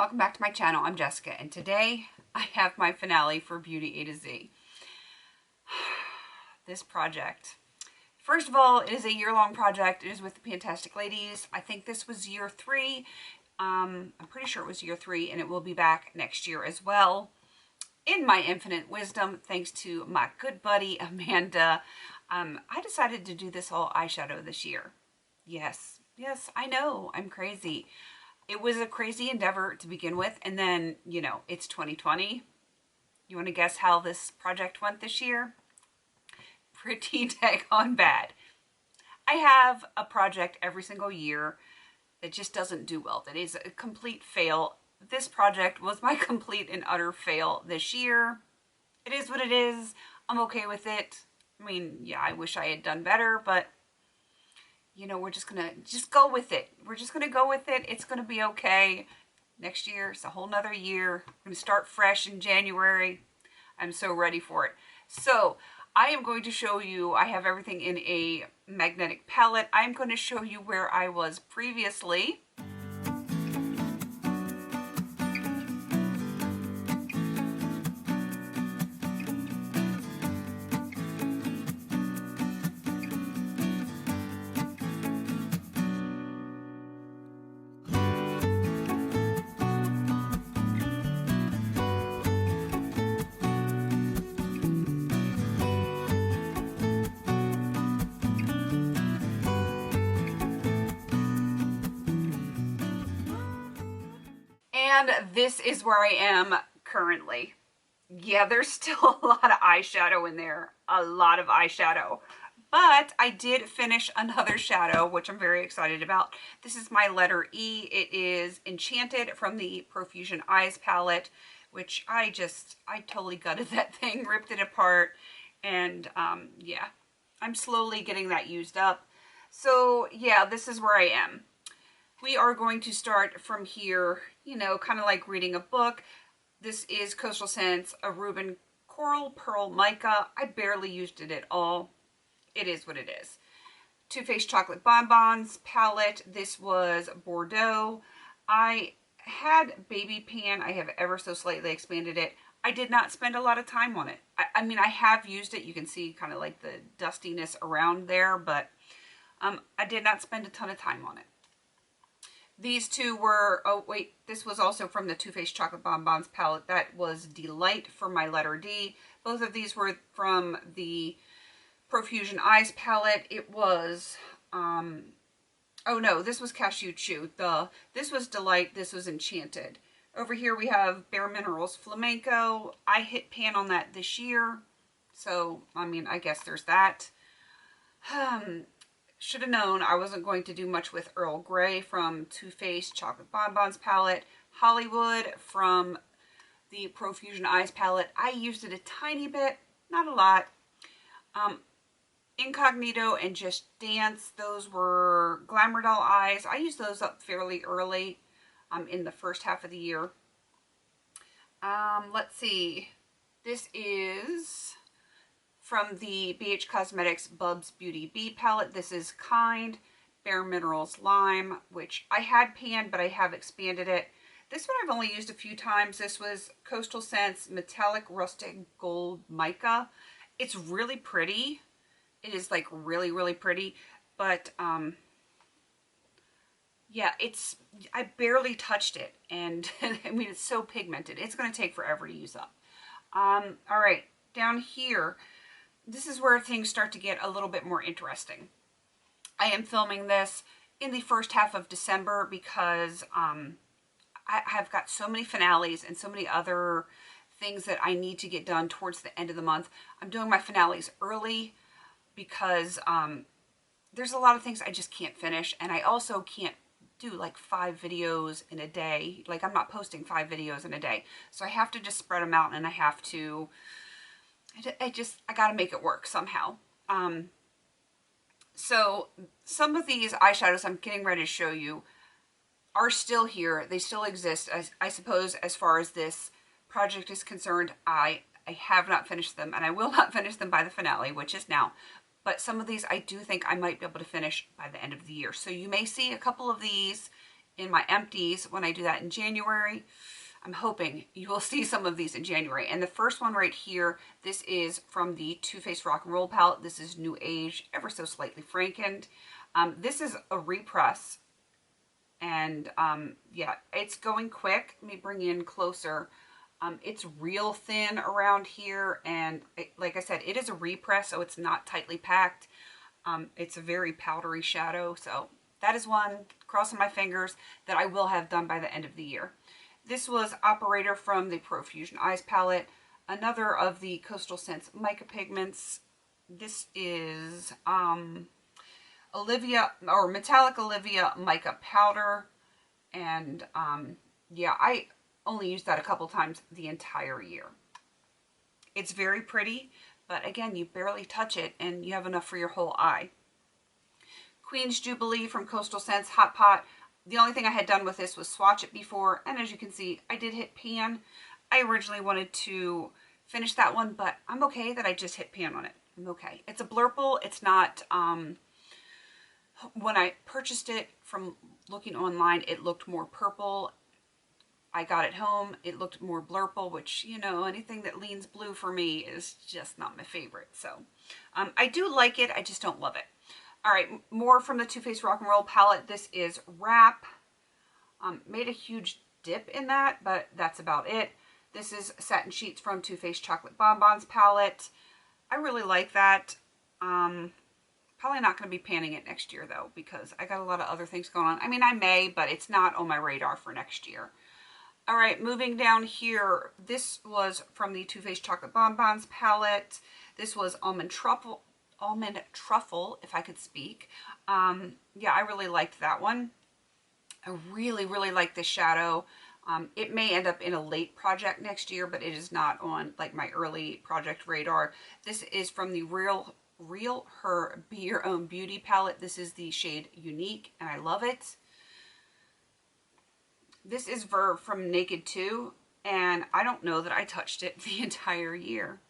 welcome back to my channel. I'm Jessica, and today I have my finale for Beauty A to Z. This project. First of all, it is a year-long project. It is with the PANtastic Ladies. I think this was year 3. I'm pretty sure it was year 3, and it will be back next year as well. In my infinite wisdom, thanks to my good buddy Amanda, I decided to do this all eyeshadow this year. Yes, I know, I'm crazy. It was a crazy endeavor to begin with, and then, you know, it's 2020. You want to guess how this project went this year? Pretty daggone bad. I have a project every single year that just doesn't do well. That is a complete fail. This project was my complete and utter fail this year. It is what it is. I'm okay with it. I mean, yeah, I wish I had done better, but you know, we're just gonna go with it. We're just gonna go with it. It's gonna be okay. Next year, it's a whole nother year. We're gonna start fresh in January. I'm so ready for it. So I am going to show you, I have everything in a magnetic palette. I'm going to show you where I was previously. And this is where I am currently. Yeah, there's still a lot of eyeshadow in there. A lot of eyeshadow. But I did finish another shadow, which I'm very excited about. This is my letter E. It is Enchanted from the Profusion Eyes palette, which I totally gutted that thing, ripped it apart. And yeah, I'm slowly getting that used up. So yeah, this is where I am. We are going to start from here, you know, kind of like reading a book. This is Coastal Scents Aruban Coral Pearl Mica. I barely used it at all. It is what it is. Too Faced Chocolate Bonbons palette. This was Bordeaux. I had Baby Pan. I have ever so slightly expanded it. I did not spend a lot of time on it. I mean, I have used it. You can see kind of like the dustiness around there, but I did not spend a ton of time on it. These two were, oh wait, this was also from the Too Faced Chocolate Bonbons palette. That was Delight for my letter D. Both of these were from the Profusion Eyes palette. It was, oh no, this was Cashew Chew. This was Delight, this was Enchanted. Over here we have BareMinerals Flamenco. I hit pan on that this year. So, I mean, I guess there's that. Should have known I wasn't going to do much with Earl Grey from Too Faced Chocolate Bonbons palette. Hollywood from the Profusion Eyes palette. I used it a tiny bit, not a lot. Incognito and Just Dance, those were Glamour Doll Eyes. I used those up fairly early in the first half of the year. Let's see. This is from the BH Cosmetics BubsBeauty B palette. This is Kind, BareMinerals Lime, which I had panned, but I have expanded it. This one I've only used a few times. This was Coastal Scents Metallic Rustic Gold Mica. It's really pretty. It is like really, really pretty, but yeah, I barely touched it, and I mean, it's so pigmented. It's going to take forever to use up. All right, down here, this is where things start to get a little bit more interesting. I am filming this in the first half of December because I've got so many finales and so many other things that I need to get done towards the end of the month. I'm doing my finales early because there's a lot of things I just can't finish, and I also can't do like 5 videos in a day. Like, I'm not posting 5 videos in a day, so I have to just spread them out, and I have to, I gotta make it work somehow. So some of these eyeshadows I'm getting ready to show you are still here. They still exist, I suppose, as far as this project is concerned. I have not finished them, and I will not finish them by the finale, which is now. But some of these I do think I might be able to finish by the end of the year. So you may see a couple of these in my empties when I do that in January. I'm hoping you will see some of these in January. And the first one right here, this is from the Too Faced Rock and Roll palette. This is New Age, ever so slightly frankened. This is a repress. And yeah, it's going quick. Let me bring you in closer. It's real thin around here. And like I said, it is a repress, so it's not tightly packed. It's a very powdery shadow. So that is one, crossing my fingers, that I will have done by the end of the year. This was Operator from the Profusion Eyes palette. Another of the Coastal Scents Mica pigments. This is Olivia, or Metallic Olivia Mica powder. And yeah, I only used that a couple times the entire year. It's very pretty, but again, you barely touch it and you have enough for your whole eye. Queen's Jubilee from Coastal Scents Hot Pot. The only thing I had done with this was swatch it before, and as you can see, I did hit pan. I originally wanted to finish that one, but I'm okay that I just hit pan on it. I'm okay. It's a blurple. It's not, when I purchased it from looking online, it looked more purple. I got it home, it looked more blurple, which, you know, anything that leans blue for me is just not my favorite. So I do like it, I just don't love it. All right, more from the Too Faced Rock and Roll palette. This is Wrap. Made a huge dip in that, but that's about it. This is Satin Sheets from Too Faced Chocolate Bonbons palette. I really like that. Probably not going to be panning it next year, though, because I got a lot of other things going on. I mean, I may, but it's not on my radar for next year. All right, moving down here. This was from the Too Faced Chocolate Bonbons palette. This was Almond Truffle, if I could speak. Yeah, I really liked that one. I really, really like this shadow. It may end up in a late project next year, but it is not on like my early project radar. This is from the Real Her Be Your Own Beauty palette. This is the shade Unique, and I love it. This is Verve from Naked 2, and I don't know that I touched it the entire year,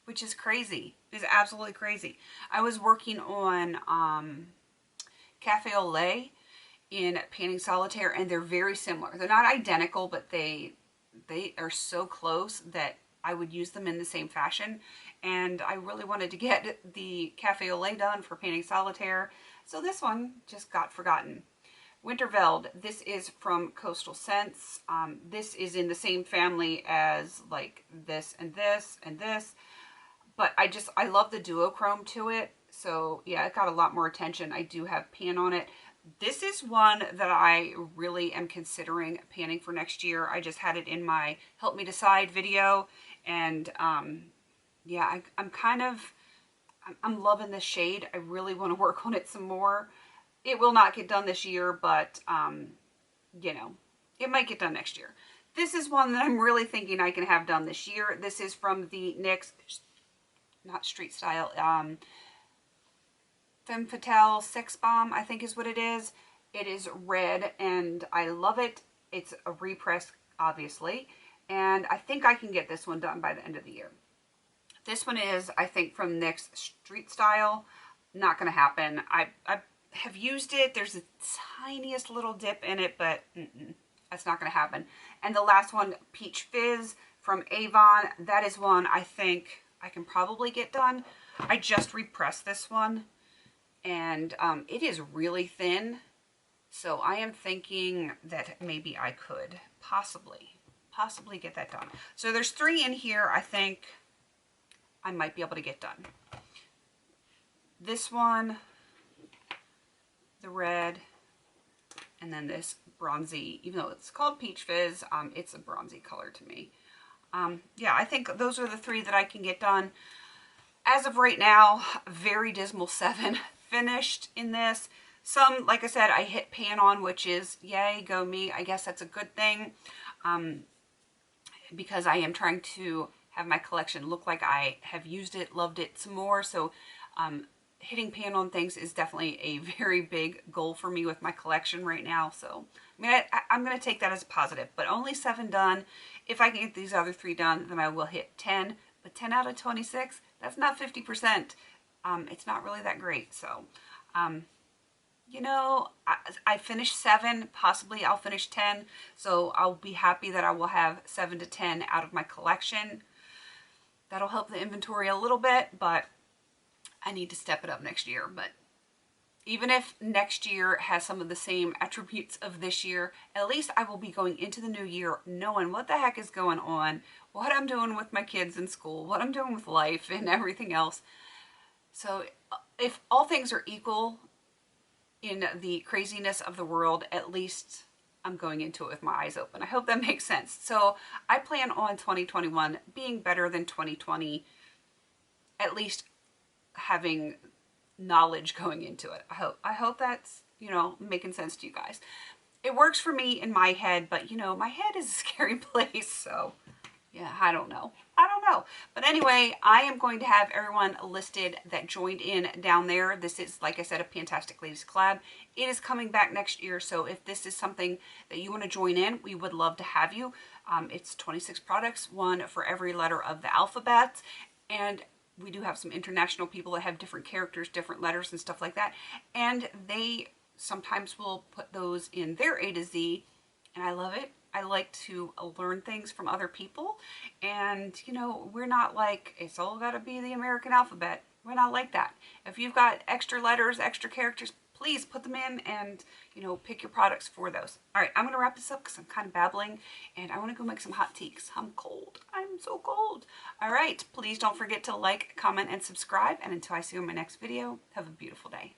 which is crazy. It's absolutely crazy. I was working on Cafe au Lait in Painting Solitaire, and they're very similar. They're not identical, but they are so close that I would use them in the same fashion. And I really wanted to get the Cafe au Lait done for Painting Solitaire, so this one just got forgotten. Winterveld, this is from Coastal Scents. This is in the same family as like this and this and this. But I love the duochrome to it. So yeah, it got a lot more attention. I do have pan on it. This is one that I really am considering panning for next year. I just had it in my Help Me Decide video. And yeah, I'm loving this shade. I really want to work on it some more. It will not get done this year, but you know, it might get done next year. This is one that I'm really thinking I can have done this year. This is from the NYX, not Street Style, Femme Fatale Sex Bomb, I think is what it is. It is red, and I love it. It's a repress, obviously, and I think I can get this one done by the end of the year. This one is, I think, from NYX Street Style. Not going to happen. I have used it. There's the tiniest little dip in it, but that's not going to happen. And the last one, Peach Fizz from Avon. That is one I think I can probably get done. I just repressed this one, and it is really thin. So I am thinking that maybe I could possibly get that done. So there's 3 in here I think I might be able to get done. This one, the red, and then this bronzy. Even though it's called Peach Fizz, it's a bronzy color to me. Yeah, I think those are the 3 that I can get done. As of right now, very dismal 7 finished in this. Some, like I said, I hit pan on, which is yay, go me. I guess that's a good thing, because I am trying to have my collection look like I have used it, loved it some more. So hitting pan on things is definitely a very big goal for me with my collection right now. So I mean, I'm going to take that as a positive, but only 7 done. If I can get these other 3 done, then I will hit 10. But 10 out of 26, that's not 50%. It's not really that great. So you know, I finished 7, possibly I'll finish 10, so I'll be happy that I will have 7 to 10 out of my collection. That'll help the inventory a little bit, but I need to step it up next year. But even if next year has some of the same attributes of this year, at least I will be going into the new year knowing what the heck is going on, what I'm doing with my kids in school, what I'm doing with life and everything else. So if all things are equal in the craziness of the world, at least I'm going into it with my eyes open. I hope that makes sense. So I plan on 2021 being better than 2020, at least having knowledge going into it. I hope that's, you know, making sense to you guys. It works for me in my head, but you know, my head is a scary place, so yeah, I don't know. But anyway, I am going to have everyone listed that joined in down there. This is, like I said, a PANtastic Ladies collab. It is coming back next year, so if this is something that you want to join in, we would love to have you. It's 26 products, one for every letter of the alphabet, and we do have some international people that have different characters, different letters and stuff like that, and they sometimes will put those in their A to Z, and I love it. I like to learn things from other people, and you know, we're not like, it's all got to be the American alphabet. We're not like that. If you've got extra letters, extra characters, please put them in and, you know, pick your products for those. All right, I'm going to wrap this up because I'm kind of babbling, and I want to go make some hot tea because I'm cold. I'm so cold. All right, please don't forget to like, comment, and subscribe, and until I see you in my next video, have a beautiful day.